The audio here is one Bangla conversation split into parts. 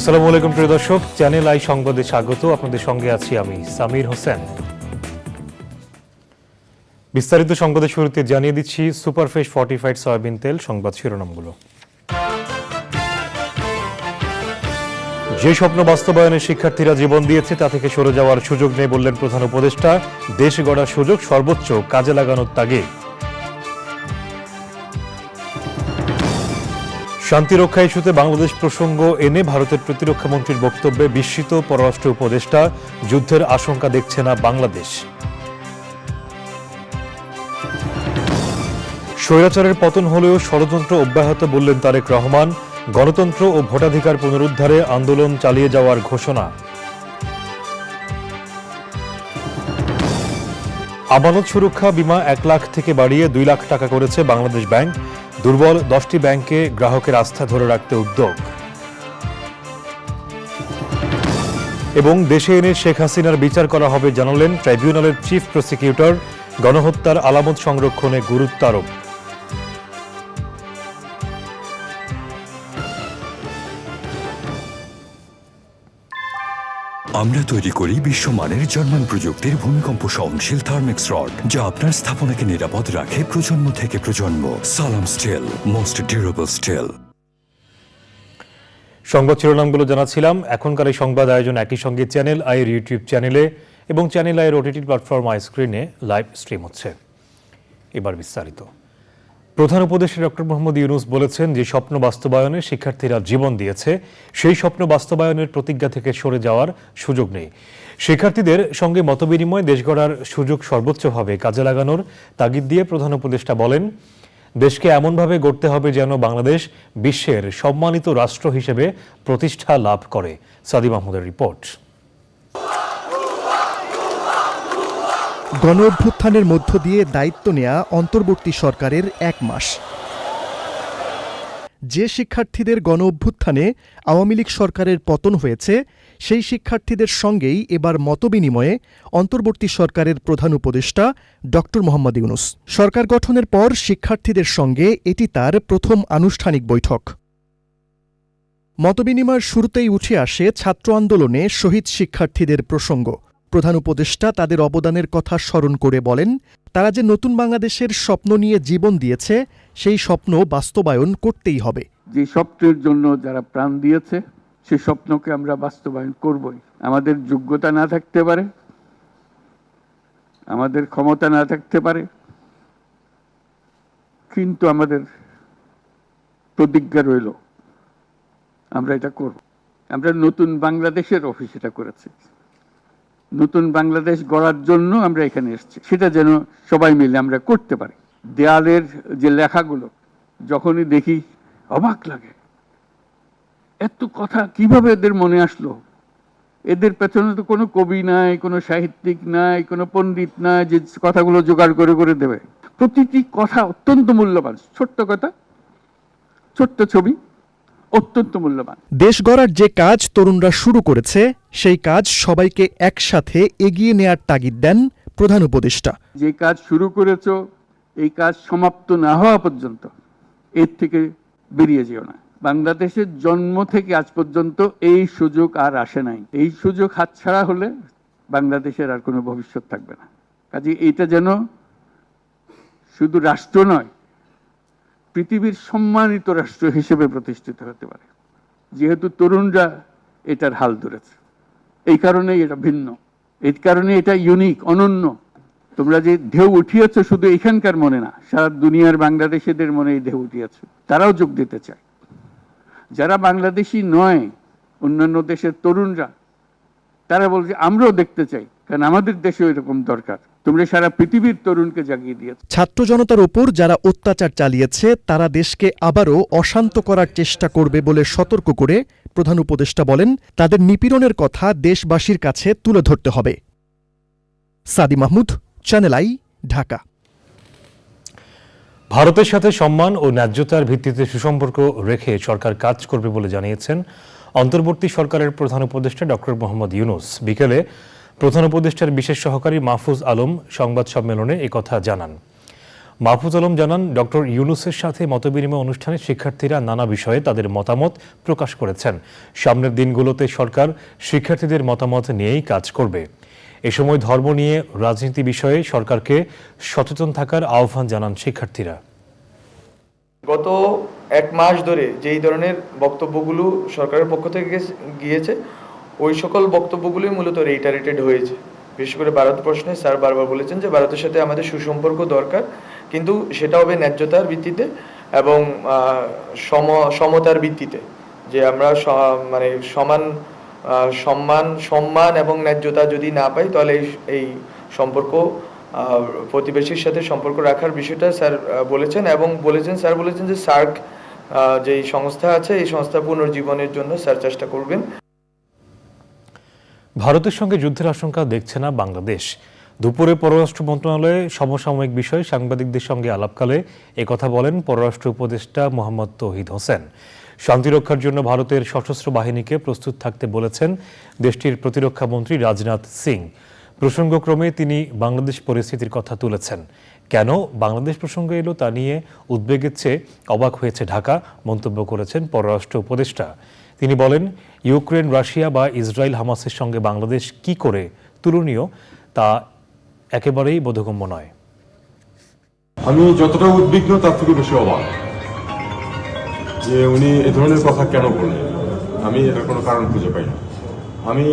আসসালামু আলাইকুম প্রিয় দর্শক, চ্যানেল আই সংবাদে স্বাগত। আপনাদের সঙ্গে আছি আমি সামির হোসেন। বিস্তারিত সংবাদের শুরুতে জানিয়ে দিচ্ছি সুপারফ্রেশ ফর্টিফাইড সয়াবিন তেল সংবাদ শিরোনামগুলো। যে স্বপ্ন বাস্তবায়নে শিক্ষার্থীরা জীবন দিয়েছে তা থেকে সরে যাওয়ার সুযোগ নেই বললেন প্রধান উপদেষ্টা। দেশ গড়ার সুযোগ সর্বোচ্চ কাজে লাগানোর তাগিদ। শান্তিরক্ষা ইস্যুতে বাংলাদেশ প্রসঙ্গ এনে ভারতের প্রতিরক্ষা মন্ত্রীর বক্তব্যে বিস্মিত পররাষ্ট্র উপদেষ্টা। যুদ্ধের আশঙ্কা দেখছে না বাংলাদেশ। স্বৈরাচারের পতন হলেও ষড়যন্ত্র অব্যাহত বললেন তারেক রহমান। গণতন্ত্র ও ভোটাধিকার পুনরুদ্ধারে আন্দোলন চালিয়ে যাওয়ার ঘোষণা। আমানত সুরক্ষা বীমা 1 লাখ থেকে বাড়িয়ে 2 লাখ টাকা করেছে বাংলাদেশ ব্যাংক। দুর্বল 10টি ব্যাংকে গ্রাহকের আস্থা ধরে রাখতে উদ্যোগ। এবং দেশে এনে শেখ হাসিনার বিচার করা হবে জানালেন ট্রাইব্যুনালের চিফ প্রসিকিউটর। গণহত্যার আলামত সংরক্ষণে গুরুত্ব আরোপ। আমরা তৈরি করি বিশ্বমানের জার্মান প্রযুক্তির ভূমিকম্প সহনশীল থার্মেক্স রড, যা আপনার স্থাপনাকে নিরাপদ রাখে প্রজন্ম থেকে প্রজন্ম। সালাম স্টিল, মোস্ট ডিউরেবল স্টিল। সংবাদ শিরোনামগুলো জানাচ্ছিলাম। এখনকার এই সংবাদ আয়োজন একই সঙ্গে চ্যানেল আইয়ের ইউটিউব চ্যানেলে এবং চ্যানেল আইয়ের ওটিটি প্ল্যাটফর্ম আই স্ক্রিনে লাইভ স্ট্রিম হচ্ছে। এবার বিস্তারিত। প্রধান উপদেষ্টা ডক্টর মোহাম্মদ ইউনূস বলেছেন, যে স্বপ্ন বাস্তবায়নে শিক্ষার্থীরা জীবন দিয়েছে সেই স্বপ্ন বাস্তবায়নের প্রতিজ্ঞা থেকে সরে যাওয়ার সুযোগ নেই। শিক্ষার্থীদের সঙ্গে মতবিনিময় দেশ গড়ার সুযোগ সর্বোচ্চভাবে কাজে লাগানোর তাগিদ দিয়ে প্রধান উপদেষ্টা বলেন, দেশকে এমনভাবে গড়তে হবে যেন বাংলাদেশ বিশ্বের সম্মানিত রাষ্ট্র হিসেবে প্রতিষ্ঠা লাভ করে। সাদি মাহমুদের রিপোর্ট। গণ অভ্যুত্থানের মধ্য দিয়ে দায়িত্ব নেয়া অন্তর্বর্তী সরকারের 1 মাস। যে শিক্ষার্থীদের গণ অভ্যুত্থানে আওয়ামী লীগ সরকারের পতন হয়েছে সেই শিক্ষার্থীদের সঙ্গেই এবার মতবিনিময়ে অন্তর্বর্তী সরকারের প্রধান উপদেষ্টা ডক্টর মোহাম্মদ ইউনূস। সরকার গঠনের পর শিক্ষার্থীদের সঙ্গে এটি তার প্রথম আনুষ্ঠানিক বৈঠক। মতবিনিময়ের শুরুতেই উঠে আসে ছাত্র আন্দোলনে শহীদ শিক্ষার্থীদের প্রসঙ্গ। প্রধান উপদেষ্টা তাদের অবদানের কথা স্মরণ করে বলেন, তারা যে নতুন বাংলাদেশের স্বপ্ন নিয়ে জীবন দিয়েছে সেই স্বপ্ন বাস্তবায়ন করতেই হবে। যে স্বপ্নের জন্য যারা প্রাণ দিয়েছে সেই স্বপ্নকে আমরা বাস্তবায়ন করবই। আমাদের যোগ্যতা না থাকতে পারে, আমাদের ক্ষমতা না থাকতে পারে, কিন্তু আমাদের প্রতিজ্ঞা রইল আমরা এটা করব। আমরা নতুন বাংলাদেশের অফিস এটা করেছি। নতুন বাংলাদেশ গড়ার জন্য আমরা এখানে এসেছি, সেটা যেন সবাই মিলে আমরা করতে পারি। দেয়ালের যে লেখাগুলো যখনই দেখি অবাক লাগে, এত কথা কিভাবে এদের মনে আসলো। এদের পেছনে তো কোনো কবি নাই, কোনো সাহিত্যিক নাই, কোনো পণ্ডিত নাই যে কথাগুলো জোগাড় করে করে দেবে। প্রতিটি কথা অত্যন্ত মূল্যবান। ছোট্ট কথা, ছোট্ট ছবি, অত্যন্ত মূল্যবান। দেশ গড়ার যে কাজ তরুণরা শুরু করেছে সেই কাজ সবাইকে একসাথে এগিয়ে নেয়ার তাগিদ দেন প্রধান উপদেষ্টা। যে কাজ শুরু করেছো এই কাজ সমাপ্ত না হওয়া পর্যন্ত এর থেকে বেরিয়ে যেও না। বাংলাদেশের জন্ম থেকে আজ পর্যন্ত এই সুযোগ আর আসে নাই। এই সুযোগ হাতছাড়া হলে বাংলাদেশের আর কোনো ভবিষ্যৎ থাকবে না। কাজে এটা যেন শুধু রাষ্ট্র নয়, পৃথিবীর সম্মানিত রাষ্ট্র হিসেবে প্রতিষ্ঠিত হতে পারে। যেহেতু তরুণরা এটার হাল ধরেছে, এই কারণেই এটা ভিন্ন, এই কারণে এটা ইউনিক, অনন্য। তোমরা যে ঢেউ উঠিয়েছ শুধু এখানকার মনে না, সারা দুনিয়ার বাংলাদেশিদের মনে এই ঢেউ উঠিয়েছ। তারাও যোগ দিতে চায়। যারা বাংলাদেশি নয়, অন্যান্য দেশের তরুণরা, তারা বলছে আমরাও দেখতে চাই, কারণ আমাদের দেশেও এরকম দরকার। তোমরা সারা পৃথিবীর তরুণকে জাগিয়ে দিয়েছ। ছাত্র জনতার ওপর যারা অত্যাচার চালিয়েছে তারা দেশকে আবারও অশান্ত করার চেষ্টা করবে বলে সতর্ক করে প্রধান উপদেষ্টা বলেন, তাদের নিপীড়নের কথা দেশবাসীর কাছে তুলে ধরতে হবে। সাদি মাহমুদ, চ্যানেল আই, ঢাকা। ভারতের সাথে সম্মান ও ন্যায্যতার ভিত্তিতে সুসম্পর্ক রেখে সরকার কাজ করবে বলে জানিয়েছেন অন্তর্বর্তী সরকারের প্রধান উপদেষ্টা ডক্টর মোহাম্মদ ইউনূস। বিকেলে প্রধান উপদেষ্টার বিশেষ সহকারী মাহফুজ আলম সংবাদ সম্মেলনে একথা জানান। মাহফুজ আলম জানান, ডক্টর ইউনূসের সাথে মতবিনিময় অনুষ্ঠানে শিক্ষার্থীরা নানা বিষয়ে তাদের মতামত প্রকাশ করেছেন। সামনের দিনগুলোতে সরকার শিক্ষার্থীদের মতামত নিয়েই কাজ করবে। এ সময় ধর্ম নিয়ে রাজনীতি বিষয়ে সরকারকে সচেতন থাকার আহ্বান জানান শিক্ষার্থীরা। গত এক মাস ধরে যেই ধরনের বক্তব্যগুলো সরকারের পক্ষ থেকে গিয়েছে, ওই সকল বক্তব্যগুলোই মূলত রেইটারেটেড হয়েছে। বিশেষ করে ভারত প্রশ্নে স্যার বারবার বলেছেন যে ভারতের সাথে আমাদের সুসম্পর্ক দরকার, কিন্তু সেটা হবে ন্যায্যতার ভিত্তিতে এবং সমতার ভিত্তিতে, যে আমরা মানে সম্মান এবং ন্যায্যতা যদি না পাই তাহলে এই সম্পর্ক প্রতিবেশীর সাথে সম্পর্ক রাখার বিষয়টা স্যার বলেছেন। এবং স্যার বলেছেন যে সার্ক যেই সংস্থা আছে, এই সংস্থা পুনর্জীবনের জন্য স্যার চেষ্টা করবেন। ভারতের সঙ্গে যুদ্ধের আশঙ্কা দেখছে না বাংলাদেশ। দুপুরে পররাষ্ট্র মন্ত্রণালয়ে সমসাময়িক বিষয়ে সাংবাদিকদের সঙ্গে আলাপকালে একথা বলেন পররাষ্ট্র উপদেষ্টা মোহাম্মদ তৌহিদ হোসেন। শান্তিরক্ষার জন্য ভারতের সশস্ত্র বাহিনীকে প্রস্তুত থাকতে বলেছেন দেশটির প্রতিরক্ষা মন্ত্রী রাজনাথ সিং। প্রসঙ্গক্রমে তিনি বাংলাদেশ পরিস্থিতির কথা তুলেছেন। কেন বাংলাদেশ প্রসঙ্গ এলো তা নিয়ে উদ্বেগের চেয়ে অবাক হয়েছে ঢাকা, মন্তব্য করেছেন পররাষ্ট্র উপদেষ্টা। তিনি বলেন, ইউক্রেন, রাশিয়া বা ইসরায়েল হামাসের সঙ্গে বাংলাদেশ কি করে তুলনীয় তা একেবারেই বোধগম্য নয়। আমি যতটা উদ্বিগ্ন তার থেকে বেশি অবাক যে উনি এ ধরনের কথা কেন বললেন। আমি এটার কোনো কারণ খুঁজে পাই না। আমি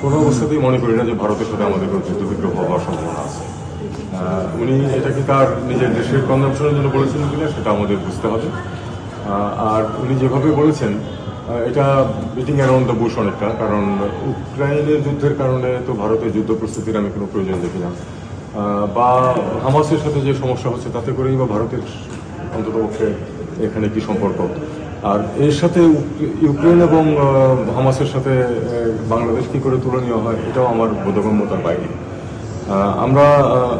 কোনো অবস্থাতেই মনে করি না যে ভারতের সাথে আমাদের কোনো যুদ্ধবিগ্রহ হওয়ার সম্ভাবনা আছে। উনি এটা কি তার নিজের দেশের কনজাম্পশনের জন্য বলেছিলেন কিনা সেটা আমাদের বুঝতে হবে। আর উনি যেভাবে বলেছেন এটা বিটিং অ্যারাউন্ড দ্য বুশ অনেকটা, কারণ ইউক্রেনের যুদ্ধের কারণে তো ভারতের যুদ্ধ প্রস্তুতির আমি কোনো প্রয়োজন দেখি না, বা হামাসের সাথে যে সমস্যা হচ্ছে তাতে করেই বা ভারতের অন্ততপক্ষে এখানে কি সম্পর্ক। আর এর সাথে ইউক্রেন এবং হামাসের সাথে বাংলাদেশ কি করে তুলনীয় হয় এটাও আমার বোধগম্যতার বাইরে।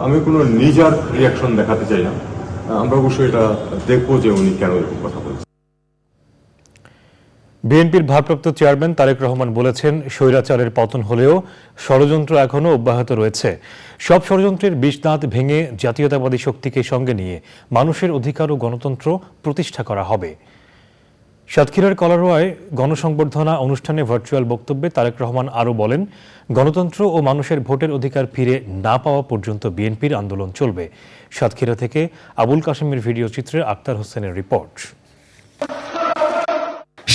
আমি কোনো নিজার রিয়াকশন দেখাতে চাই না। আমরা অবশ্যই এটা দেখবো যে উনি কেন এরকম কথা বলছেন। বিএনপির ভারপ্রাপ্ত চেয়ারম্যান তারেক রহমান বলেছেন, স্বৈরাচারের পতন হলেও ষড়যন্ত্র এখনও অব্যাহত রয়েছে। সব ষড়যন্ত্রের বিষ দাঁত ভেঙে জাতীয়তাবাদী শক্তিকে সঙ্গে নিয়ে মানুষের অধিকার ও গণতন্ত্র প্রতিষ্ঠা করা হবে। সাতক্ষীরার কলারোয়ায় গণসংবর্ধনা অনুষ্ঠানে ভার্চুয়াল বক্তব্যে তারেক রহমান আরও বলেন, গণতন্ত্র ও মানুষের ভোটের অধিকার ফিরে না পাওয়া পর্যন্ত বিএনপির আন্দোলন চলবে। সাতক্ষীরা থেকে আবুল কাশেমের ভিডিও চিত্রে আক্তার হোসেনের রিপোর্ট।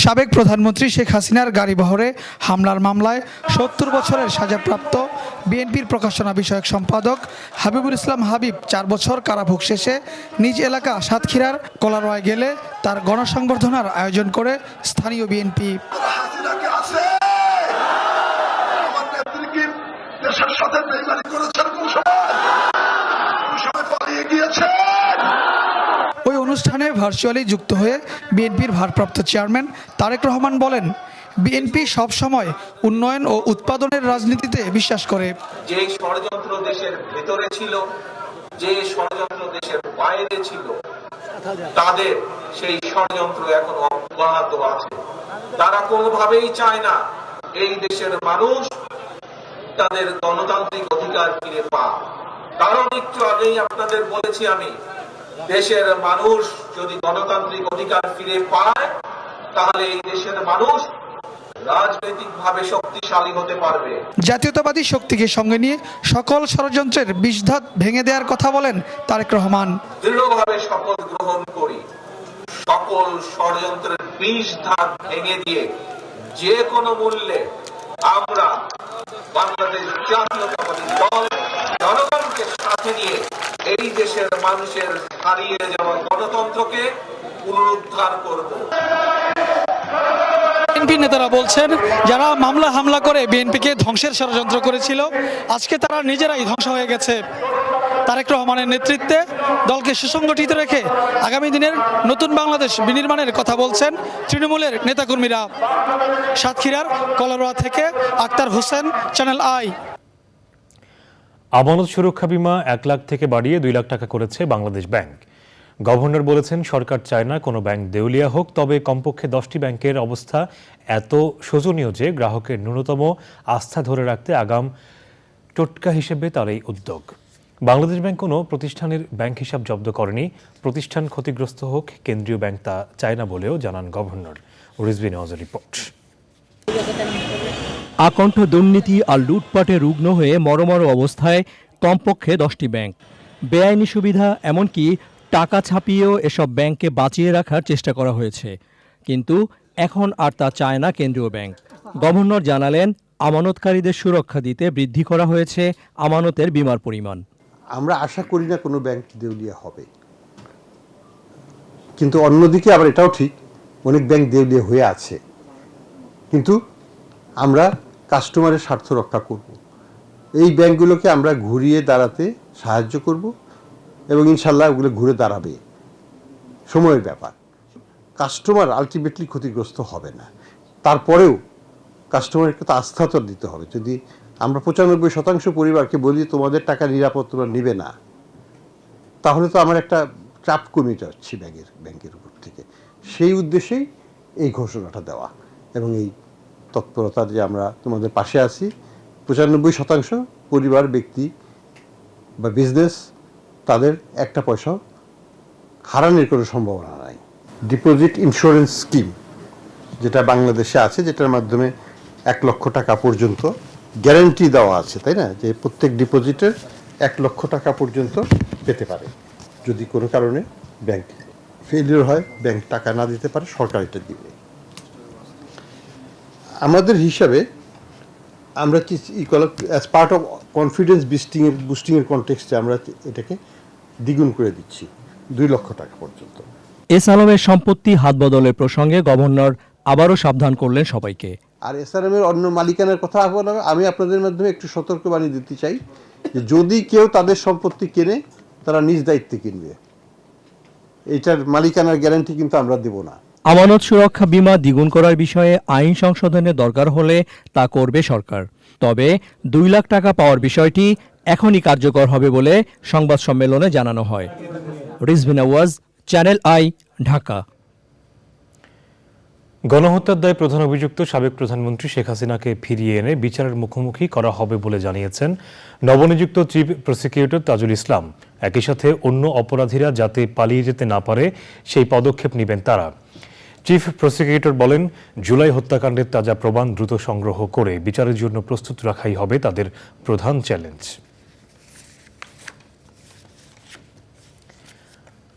সাবেক প্রধানমন্ত্রী শেখ হাসিনার গাড়িবহরে হামলার মামলায় ৭০ বছরের সাজাপ্রাপ্ত বিএনপির প্রকাশনা বিষয়ক সম্পাদক হাবিবুল ইসলাম হাবিব ৪ বছর কারাভোগ শেষে নিজ এলাকা সাতক্ষীরার কলারোয়ায় গেলে তার গণসংবর্ধনার আয়োজন করে স্থানীয় বিএনপি। ওই অনুষ্ঠানে ভার্চুয়ালি যুক্ত হয়ে বিএনপির ভারপ্রাপ্ত চেয়ারম্যান তারেক রহমান বলেন, বিএনপি সব সময় উন্নয়ন ও উৎপাদনের রাজনীতিতে বিশ্বাস করে। যে ষড়যন্ত্র দেশের ভেতরে ছিল, যে ষড়যন্ত্র দেশের বাইরে ছিল, তাদের সেই ষড়যন্ত্র এখন অব্যাহত আছে। তারা কোনোভাবেই চায় না এই দেশের মানুষ তাদের গণতান্ত্রিক অধিকার ফিরে পায়। কারণ একটু আগেই আপনাদের বলেছি আমি, দেশের মানুষ যদি গণতান্ত্রিক অধিকার ফিরে পায় তাহলে এই দেশের মানুষ রাজনৈতিকভাবে শক্তিশালী হতে পারবে। জাতীয়তাবাদী শক্তিকে সঙ্গে নিয়ে সকল ষড়যন্ত্রের বিষধাত ভেঙে দেওয়ার কথা বলেন তারেক রহমান। দৃঢ়ভাবে শপথ গ্রহণ করি, সকল ষড়যন্ত্রের বিষধাত ভেঙে দিয়ে যে কোনো মূল্যে আমরা বাংলাদেশ জাতীয়তাবাদী দল জনগণকে সাথে নিয়ে এই দেশের মানুষের হারিয়ে যাওয়া গণতন্ত্রকে পুনরুদ্ধার করব। বিএনপি নেতারা বলছেন, যারা মামলা হামলা করে বিএনপিকে ধ্বংসের ষড়যন্ত্র করেছিল আজকে তারা নিজেরাই ধ্বংস হয়ে গেছে। তারেক রহমানের নেতৃত্বে দলকে সুসংগঠিত রেখে আগামী দিনের নতুন বাংলাদেশ বিনির্মাণের কথা বলছেন তৃণমূলের নেতাকর্মীরা। সাতক্ষীরার কলারোয়া থেকে আক্তার হোসেন, চ্যানেল আই। আমানত সুরক্ষা বীমা ১ লাখ থেকে বাড়িয়ে ২ লাখ টাকা করেছে বাংলাদেশ ব্যাংক। গভর্নর বলেছেন, সরকার চায় না কোনো ব্যাংক দেউলিয়া হোক, তবে কমপক্ষে 10টি ব্যাংকের অবস্থা এত শোচনীয় যে গ্রাহকের ন্যূনতম আস্থা ধরে রাখতে আগাম টোটকা হিসেবে তার এই উদ্যোগ। বাংলাদেশ ব্যাংক কোনো প্রতিষ্ঠানের ব্যাংক হিসাব জব্দ করেনি। প্রতিষ্ঠান ক্ষতিগ্রস্ত হোক, কেন্দ্রীয় ব্যাংক তা চায় না বলেও জানান গভর্নর। রিজভী নওয়াজের রিপোর্ট। আকণ্ঠ দুর্নীতি আর লুটপাটে রুগ্ন হয়ে মরমর অবস্থায় কমপক্ষে 10টি ব্যাংক। বেআইনি সুবিধা এমনকি টাকা ছাপিয়েও এসব ব্যাংককে বাঁচিয়ে রাখার চেষ্টা করা হয়েছে, কিন্তু এখন আর তা চায় না কেন্দ্রীয় ব্যাংক। গভর্নর জানালেন, আমানতকারীদের সুরক্ষা দিতে বৃদ্ধি করা হয়েছে আমানতের বীমার পরিমাণ। আমরা আশা করি না কোনো ব্যাংক দেউলিয়া হবে, কিন্তু অন্যদিকে আবার এটাও ঠিক অনেক ব্যাংক দেউলিয়া হয়ে আছে, কিন্তু আমরা কাস্টমারের স্বার্থ রক্ষা করব। এই ব্যাংকগুলোকে আমরা ঘুরিয়ে দাঁড়াতে সাহায্য করব এবং ইনশাল্লাহ ওগুলো ঘুরে দাঁড়াবে। সময়ের ব্যাপার, কাস্টমার আলটিমেটলি ক্ষতিগ্রস্ত হবে না। তারপরেও কাস্টমারকে তো আস্থা তো দিতে হবে। যদি আমরা 95% পরিবারকে বলি তোমাদের টাকা নিরাপদ তোমরা নিবে না, তাহলে তো আমার একটা চাপ কমে যাচ্ছে ব্যাংকের উপর থেকে। সেই উদ্দেশ্যেই এই ঘোষণাটা দেওয়া এবং এই তৎপরতা যে আমরা তোমাদের পাশে আছি। 95% পরিবার, ব্যক্তি বা বিজনেস, তাদের একটা পয়সা হারানোর কোনো সম্ভাবনা নাই। ডিপোজিট ইন্স্যুরেন্স স্কিম যেটা বাংলাদেশে আছে, যেটার মাধ্যমে 1 লক্ষ টাকা পর্যন্ত গ্যারান্টি দেওয়া আছে, তাই না, যে প্রত্যেক ডিপোজিটের 1 লক্ষ টাকা পর্যন্ত পেতে পারে। যদি কোনো কারণে ব্যাংক ফেলিওর হয়, ব্যাংক টাকা না দিতে পারে, সরকার এটা দিবে। আমাদের হিসাবে আমরা কি অ্যাজ পার্ট অফ কনফিডেন্স বুস্টিংয়ের কনটেক্সটে আমরা এটাকে দ্বিগুণ করে দিচ্ছি 2 লক্ষ টাকা পর্যন্ত। এস আলমের সম্পত্তি হাতবদলের প্রসঙ্গে গভর্নর আবারও সাবধান করলেন সবাইকে। আর এসআরএমের অন্য মালিকানার কথা আমি আপনাদের মাধ্যমে একটু সতর্কবাণী দিতে চাই যে যদি কেউ তাদের সম্পত্তি কেনে, তারা নিজ দায়িত্বে কিনবে। এটার মালিকানার গ্যারান্টি কিন্তু আমরা দেব না। আমানত সুরক্ষা বীমা দ্বিগুণ করার বিষয়ে আইন সংশোধনের দরকার হলে তা করবে সরকার। তবে 2 লাখ টাকা পাওয়ার বিষয়টি এখনই কার্যকর হবে বলে সংবাদ সম্মেলনে জানানো হয়। Rizvi Nawaz, channel I, Dhaka. গণহত্যার দায়ে প্রধান অভিযুক্ত সাবেক প্রধানমন্ত্রী শেখ হাসিনাকে ফিরিয়ে এনে বিচারের মুখোমুখি করা হবে বলে জানিয়েছেন নবনিযুক্ত চিফ প্রসিকিউটর তাজুল ইসলাম। একই সাথে অন্য অপরাধীরা যাতে পালিয়ে যেতে না পারে সেই পদক্ষেপ নেবেন তারা। চিফ প্রসিকিউটর বলেন, জুলাই হত্যাকাণ্ডের তাজা প্রমাণ দ্রুত সংগ্রহ করে বিচারের জন্য প্রস্তুত রাখাই হবে তাদের প্রধান চ্যালেঞ্জ।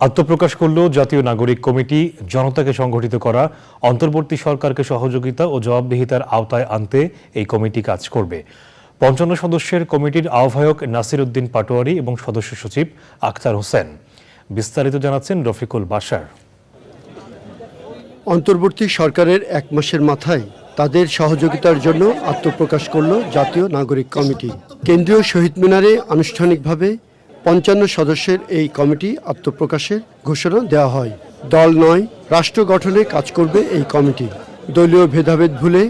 আত্মপ্রকাশ করল জাতীয় নাগরিক কমিটি। জনতাকে সংগঠিত করা, অন্তর্বর্তী সরকারকে সহযোগিতা ও জবাবদিহিতার আওতায় আনতে এই কমিটি কাজ করবে। 55 সদস্যের কমিটির আহ্বায়ক নাসির উদ্দিন পাটোয়ারি এবং সদস্য সচিব আখতার হোসেন। বিস্তারিত জানাচ্ছেন রফিকুল বাশার। অন্তর্বর্তী সরকারের 1 মাসের মাথায় তাদের সহযোগিতার জন্য আত্মপ্রকাশ করল জাতীয় নাগরিক কমিটি। কেন্দ্রীয় শহীদ মিনারে আনুষ্ঠানিকভাবে 55 সদস্যের এই কমিটি আত্মপ্রকাশের ঘোষণা দেওয়া হয়। দল নয়, রাষ্ট্র গঠনে কাজ করবে এই কমিটি। দলীয় ভেদাভেদ ভুলে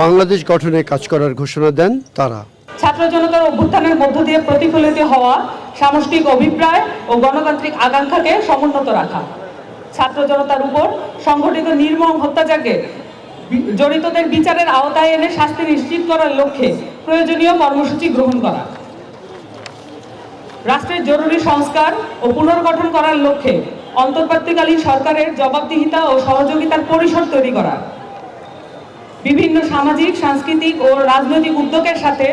বাংলাদেশ গঠনে কাজ করার ঘোষণা দেন তারা। ছাত্র জনতার অভ্যুত্থানের মধ্য দিয়ে প্রতিফলিত হওয়া সামষ্টিক অভিপ্রায় ও গণতান্ত্রিক আকাঙ্ক্ষাকে সমুন্নত রাখা, ছাত্র জনতার উপর সংঘটিত নির্মম হত্যাযজ্ঞে জড়িতদের বিচারের আওতায় এনে শাস্তি নিশ্চিত করার লক্ষ্যে প্রয়োজনীয় কর্মসূচি গ্রহণ করা, রাষ্ট্রের জরুরি সংস্কার ও পুনর্গঠন করার লক্ষ্যে অন্তর্বর্তীকালীন সরকারের জবাবদিহিতা ও সহযোগিতার পরিসর তৈরি করা, বিভিন্ন সামাজিক, সাংস্কৃতিক ও রাজনৈতিক উদ্যোগের সাথে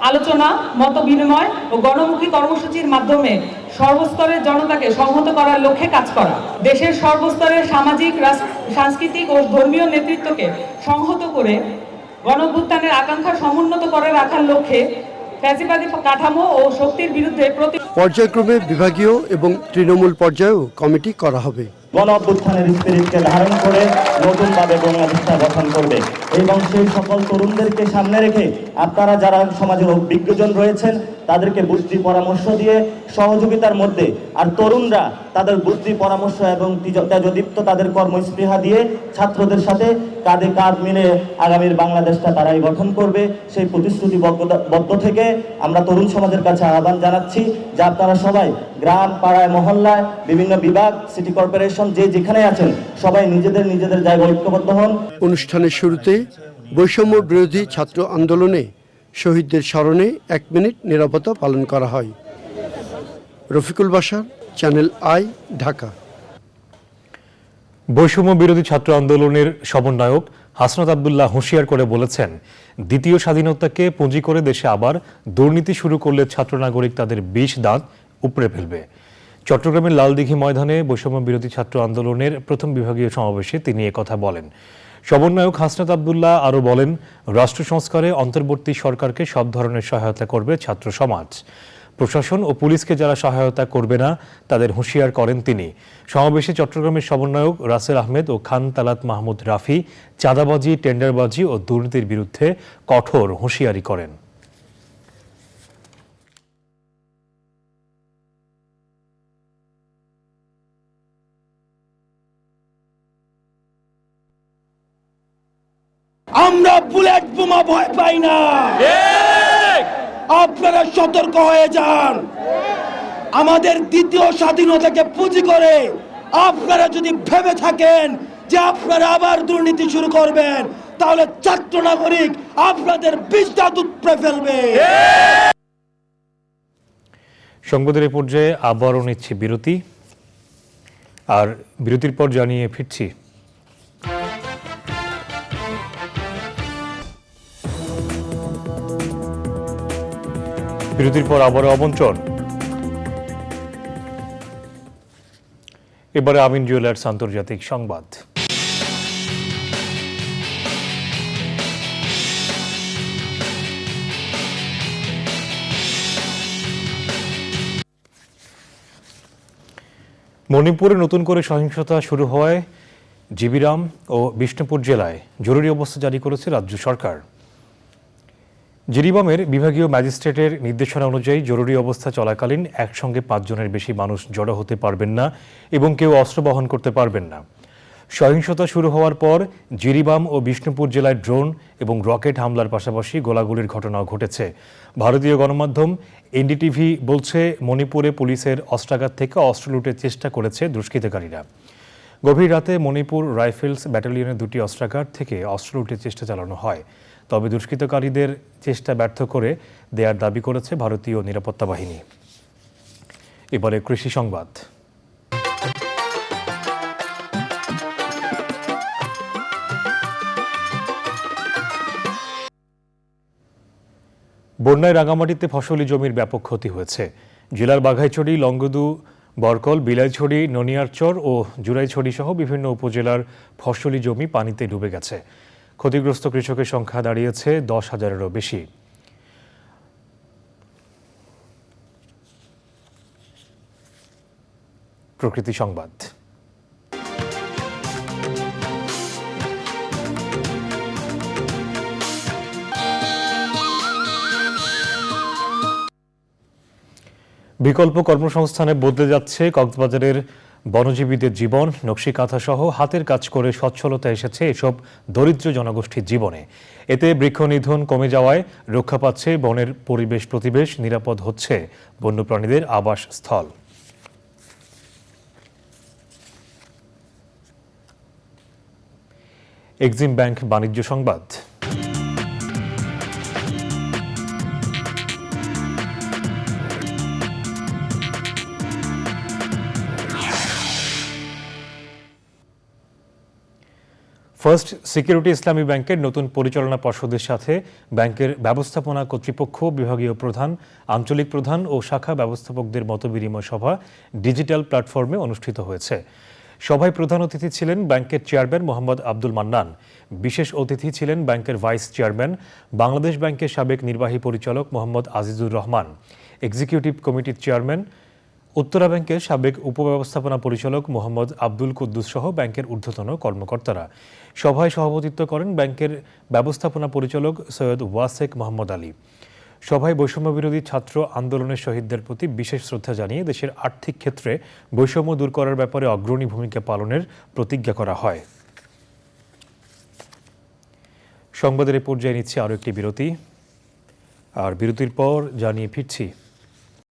আলোচনা, মত বিনিময় ও গণমুখী কর্মসূচির মাধ্যমে সর্বস্তরের জনতাকে সংহত করার লক্ষ্যে কাজ করা, দেশের সর্বস্তরের সামাজিক, সাংস্কৃতিক ও ধর্মীয় নেতৃত্বকে সংহত করে গণঅভ্যুত্থানের আকাঙ্ক্ষা সমুন্নত করে রাখার লক্ষ্যে ফ্যাসিবাদী কাঠামো ও শক্তির বিরুদ্ধে পর্যায়ক্রমে বিভাগীয় এবং তৃণমূল পর্যায়েও কমিটি করা হবে। গণঅভ্যুত্থানের স্পিরিটকে ধারণ করে নতুনভাবে বাংলাদেশটা গঠন করবে এবং সেই সকল তরুণদেরকে সামনে রেখে আপনারা যারা সমাজের অভিজ্ঞজন রয়েছেন তাদেরকে বুদ্ধি পরামর্শ দিয়ে সহযোগিতার মধ্যে, আর তরুণরা তাদের বুদ্ধি পরামর্শ এবং তেজদীপ্ত তাদের কর্মস্পৃহা দিয়ে ছাত্রদের সাথে কাঁধে কাঁধ মিলে আগামীর বাংলাদেশটা তারাই গঠন করবে। সেই প্রতিশ্রুতিবদ্ধ থেকে আমরা তরুণ সমাজের কাছে আহ্বান জানাচ্ছি যে আপনারা সবাই গ্রাম, পাড়ায়, মহল্লায়, বিভিন্ন বিভাগ, সিটি কর্পোরেশন যেখানে আছেন সবাই নিজেদের জায়গায় ঐক্যবদ্ধ হন। অনুষ্ঠানের শুরুতে বৈষম্য বিরোধী ছাত্র আন্দোলনে শহীদদের স্মরণে 1 মিনিট নীরবতা পালন করা হয়। Rafiqul Bashar, channel I, Dhaka. বৈষম্য বিরোধী ছাত্র আন্দোলনের সমন্বয়ক হাসনাত আব্দুল্লাহ হুঁশিয়ার করে বলেছেন, দ্বিতীয় স্বাধীনতাকে পুঁজি করে দেশে আবার দুর্নীতি শুরু করলে ছাত্র নাগরিক তাদের বিষ দাঁত উপড়ে ফেলবে। চট্টগ্রামের লালদিঘি ময়দানে বৈষম্য বিরোধী ছাত্র আন্দোলনের প্রথম বিভাগীয় সমাবেশে তিনি একথা বলেন। সমন্বয়ক হাসনাত আব্দুল্লাহ আরও বলেন, রাষ্ট্র সংস্কারে অন্তর্বর্তী সরকারকে সব ধরনের সহায়তা করবে ছাত্র সমাজ। প্রশাসন ও পুলিশকে যারা সহায়তা করবে না তাদের হুঁশিয়ার করেন তিনি। সমাবেশে চট্টগ্রামের সমন্বয়ক রাসেল আহমেদ ও খান তালাত মাহমুদ রাফি চাঁদাবাজি, টেন্ডারবাজি ও দুর্নীতির বিরুদ্ধে কঠোর হুঁশিয়ারি করেন। আমরা বুলেট বোমা ভয় পাই না, আপনারা সতর্ক হয়ে যান। আমাদের দ্বিতীয় স্বাধীনতাকে পুঁজি করে আপনারা যদি ভেবে থাকেন যে আপনারা আবার দুর্নীতি শুরু করবেন, তাহলে ছাত্র নাগরিক আপনাদের বিষ দাঁত উপড়ে ফেলবে। সংবাদের এই পর্যায়ে আবারও নিচ্ছে বিরতি, আর বিরতির পর জানিয়ে ফিরছি। বিরতির পর আবারও আমন্ত্রণ। এবারে আমিন জুয়েলার্স আন্তর্জাতিক সংবাদ। মণিপুরে নতুন করে সহিংসতা শুরু হওয়ায় জিবিরাম ও বিষ্ণুপুর জেলায় জরুরি অবস্থা জারি করেছে রাজ্য সরকার। জিরিবামের বিভাগীয় ম্যাজিস্ট্রেটের নির্দেশনা অনুযায়ী জরুরি অবস্থা চলাকালীন একসঙ্গে 5 জনের বেশি মানুষ জড়ো হতে পারবেন না এবং কেউ অস্ত্র বহন করতে পারবেন না। সহিংসতা শুরু হওয়ার পর জিরিবাম ও বিষ্ণুপুর জেলায় ড্রোন এবং রকেট হামলার পাশাপাশি গোলাগুলির ঘটনাও ঘটেছে। ভারতীয় গণমাধ্যম এনডিটিভি বলছে, মণিপুরে পুলিশের অস্ত্রাগার থেকে অস্ত্র লুটের চেষ্টা করেছে দুষ্কৃতকারীরা। গভীর রাতে মণিপুর রাইফেলস ব্যাটালিয়নের 2টি অস্ত্রাগার থেকে অস্ত্র লুটের চেষ্টা চালানো হয়, তবে দুষ্কৃতকারীদের চেষ্টা ব্যর্থ করে দেয়ার দাবি করেছে ভারতীয় নিরাপত্তা বাহিনী। এবারে কৃষি সংবাদ। বন্যায় রাঙামাটিতে ফসলি জমির ব্যাপক ক্ষতি হয়েছে। জেলার বাঘাইছড়ি, লংগদু, বরকল, বিলাইছড়ি, ননিয়ারচর ও জুরাইছড়ি সহ বিভিন্ন উপজেলার ফসলি জমি পানিতে ডুবে গেছে। ক্ষতিগ্রস্ত কৃষকের সংখ্যা দাঁড়িয়েছে 10,000-এরও বেশি। প্রকৃতি সংবাদ। বিকল্প কর্মসংস্থানে বদলে যাচ্ছে কক্সবাজারের বনজীবীদের জীবন। নকশি কাঁথা সহ হাতের কাজ করে সচ্ছলতা এসেছে এসব দরিদ্র জনগোষ্ঠীর জীবনে। এতে বৃক্ষ নিধন কমে যাওয়ায় রক্ষা পাচ্ছে বনের পরিবেশ, নিরাপদ হচ্ছে বন্যপ্রাণীদের আবাসস্থল। এক্সিম ব্যাংক বাণিজ্য সংবাদ। ফার্স্ট সিকিউরিটি ইসলামী ব্যাংকের নতুন পরিচালনা পর্ষদের সাথে ব্যাংকের ব্যবস্থাপনা কর্তৃপক্ষ, বিভাগীয় প্রধান, আঞ্চলিক প্রধান ও শাখা ব্যবস্থাপকদের মতবিনিময় সভা ডিজিটাল প্ল্যাটফর্মে অনুষ্ঠিত হয়েছে। সভায় প্রধান অতিথি ছিলেন ব্যাংকের চেয়ারম্যান মোহাম্মদ আব্দুল মান্নান। বিশেষ অতিথি ছিলেন ব্যাংকের ভাইস চেয়ারম্যান, বাংলাদেশ ব্যাংকের সাবেক নির্বাহী পরিচালক মোহাম্মদ আজিজুর রহমান, এক্সিকিউটিভ কমিটির চেয়ারম্যান, উত্তরা ব্যাংকের সাবেক উপব্যবস্থাপনা পরিচালক মোহাম্মদ আব্দুল কুদ্দুস সহ ব্যাংকের ঊর্ধ্বতন কর্মকর্তারা। সভায় সভাপতিত্ব করেন ব্যাংকের ব্যবস্থাপনা পরিচালক সৈয়দ ওয়াসেক মোহাম্মদ আলী। সভায় বৈষম্য বিরোধী ছাত্র আন্দোলনের শহীদদের প্রতি বিশেষ শ্রদ্ধা জানিয়ে দেশের আর্থিক ক্ষেত্রে বৈষম্য দূর করার ব্যাপারে অগ্রণী ভূমিকা পালনের প্রতিজ্ঞা করা হয়। সংবাদের এই পর্যায়ে নিচ্ছে আরও একটি বিরতি, আর বিরতির পর জানিয়ে ফিরছি।